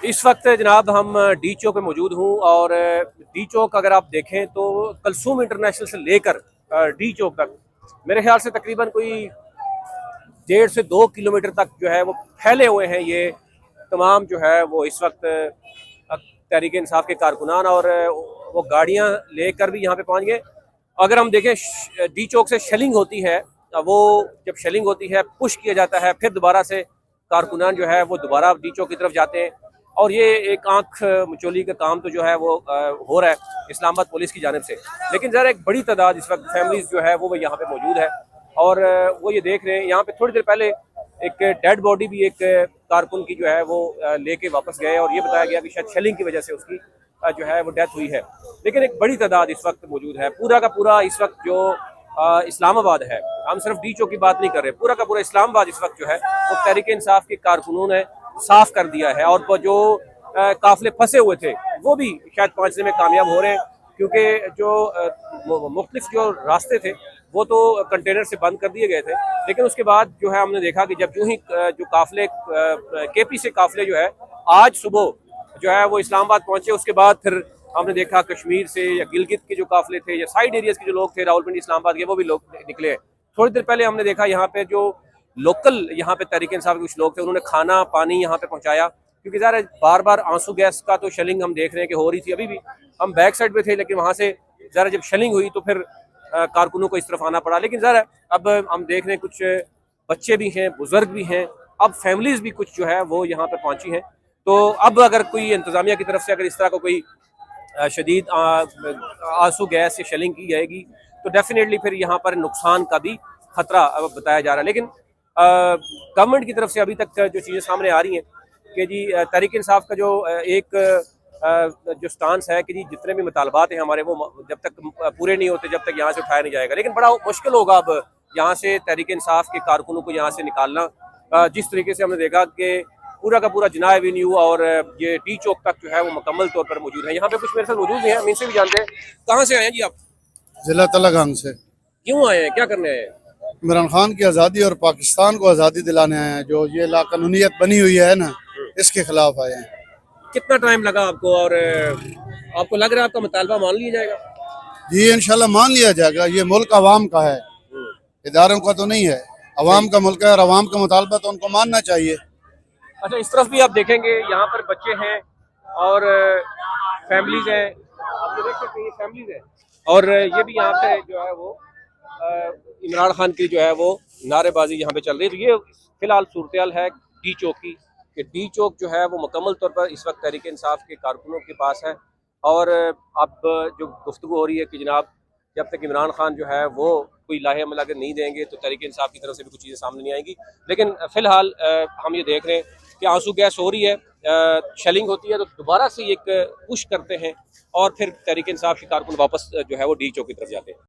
इस वक्त जनाब हम डी चौक पे मौजूद हूँ और डी चौक अगर आप देखें तो कलसूम इंटरनेशनल से लेकर डी चौक तक मेरे ख्याल से तकरीबन कोई 1.5 से 2 किलोमीटर तक जो है वो फैले हुए हैं। ये तमाम जो है वो इस वक्त तहरीक इंसाफ के कारकुनान और वो गाड़ियाँ लेकर भी यहाँ पे पहुँच गए। अगर हम देखें डी चौक से शेलिंग होती है, वो जब शेलिंग होती है पुश किया जाता है, फिर दोबारा से कारकुनान जो है वो दोबारा डी चौक की तरफ जाते हैं और ये एक आंख मचोली का काम तो जो है वो हो रहा है इस्लामाबाद पुलिस की जानिब से। लेकिन ज़रा एक बड़ी तादाद इस वक्त फैमिलीज जो है वो यहाँ पे मौजूद है और वो ये देख रहे हैं। यहाँ पे थोड़ी देर पहले एक डेड बॉडी भी एक कारकुन की जो है वो लेके वापस गए और ये बताया गया कि शायद शेलिंग की वजह से उसकी जो है वो डेथ हुई है। लेकिन एक बड़ी तादाद इस वक्त मौजूद है। पूरा का पूरा इस वक्त जो इस्लामाबाद है, हम सिर्फ डी चौक की बात नहीं कर रहे, पूरा का पूरा इस्लामाबाद इस वक्त जो है वो तहरीक इंसाफ के कारकुनों ने साफ कर दिया है और जो काफिले फंसे हुए थे वो भी शायद पहुंचने में कामयाब हो रहे हैं, क्योंकि जो मुख्तलिफ जो रास्ते थे वो तो कंटेनर से बंद कर दिए गए थे। लेकिन उसके बाद जो है हमने देखा कि जब यूं ही जो काफिले केपी से काफिले जो है आज सुबह जो है वो इस्लामाबाद पहुंचे, उसके बाद फिर हमने देखा कश्मीर से या गिलगित के जो काफिले थे या साइड एरियाज के जो लोग थे रावलपिंडी इस्लामाबाद के, वो भी लोग निकले। थोड़ी देर पहले हमने देखा यहाँ पे जो लोकल यहाँ पे तहरीक इंसाफ के कुछ लोग थे, उन्होंने खाना पानी यहाँ पे पहुँचाया, क्योंकि ज़रा बार बार आंसू गैस का तो शेलिंग हम देख रहे हैं कि हो रही थी। अभी भी हम बैक साइड पे थे, लेकिन वहाँ से ज़रा जब शेलिंग हुई तो फिर कारकुनों को इस तरफ आना पड़ा। लेकिन ज़रा अब हम देख रहे हैं कुछ बच्चे भी हैं, बुजुर्ग भी हैं, अब फैमिलीज भी कुछ जो है वो यहाँ पर पहुँची हैं। तो अब अगर कोई इंतज़ामिया की तरफ से अगर इस तरह का कोई शदीद आंसू गैस से शेलिंग की जाएगी तो डेफिनेटली फिर यहाँ पर नुकसान का भी खतरा बताया जा रहा है। लेकिन गवर्नमेंट की तरफ से अभी तक जो चीज़ें सामने आ रही हैं कि जी तहरीक इंसाफ का जो एक जो स्टांस है कि जी जितने भी मुतालबात हैं हमारे वो जब तक पूरे नहीं होते जब तक यहाँ से उठाया नहीं जाएगा। लेकिन बड़ा मुश्किल होगा अब यहाँ से तहरीक इंसाफ के कारकुनों को यहाँ से निकालना। जिस तरीके से हमने देखा कि पूरा का पूरा जिना एवेन्यू और ये डी चौक तक जो है वो मुकम्मल तौर पर मौजूद है। यहाँ पे कुछ मेरे साथ मौजूद हैं, हम इनसे भी जानते हैं। कहाँ से आए हैं जी आप? जिला तलागंग से। क्यों आए हैं, क्या करने आए हैं? इमरान खान की आज़ादी और पाकिस्तान को आज़ादी दिलाने आए हैं। जो ये लाकानूनियत बनी हुई है ना, इसके खिलाफ आए हैं। कितना टाइम लगा आपको और आपको लग रहा है आपका मुतालबा मान लिया जाएगा? जी इंशाल्लाह मान लिया जाएगा। ये मुल्क अवाम का है, इदारों का तो नहीं है। अवाम का मुल्क है और अवाम का मुतालबा तो उनको मानना चाहिए। अच्छा, इस तरफ भी आप देखेंगे यहाँ पर बच्चे हैं और फैमिलीज हैं, आप ये देख सकते हैं, ये फैमिलीज हैं और ये भी यहाँ पे जो है वो इमरान खान की जो है वो नारेबाजी यहाँ पे चल रही है। तो ये फिलहाल सूरत है डी चौक की, कि डी चौक जो है वो मुकम्मल तौर पर इस वक्त तहरीक इंसाफ के कारकुनों के पास है। और अब जो गुफ्तगू हो रही है कि जनाब जब तक इमरान खान जो है वो कोई लाहे अमल अगर नहीं देंगे तो तहरीक इंसाफ की तरफ से भी कुछ चीज़ें सामने नहीं आएंगी। लेकिन फ़िलहाल हम ये देख रहे हैं कि आंसू गैस हो रही है, शेलिंग होती है तो दोबारा से एक पुश करते हैं और फिर तहरीक इंसाफ के कारकुन वापस जो है वो डी चौक की तरफ जाते हैं।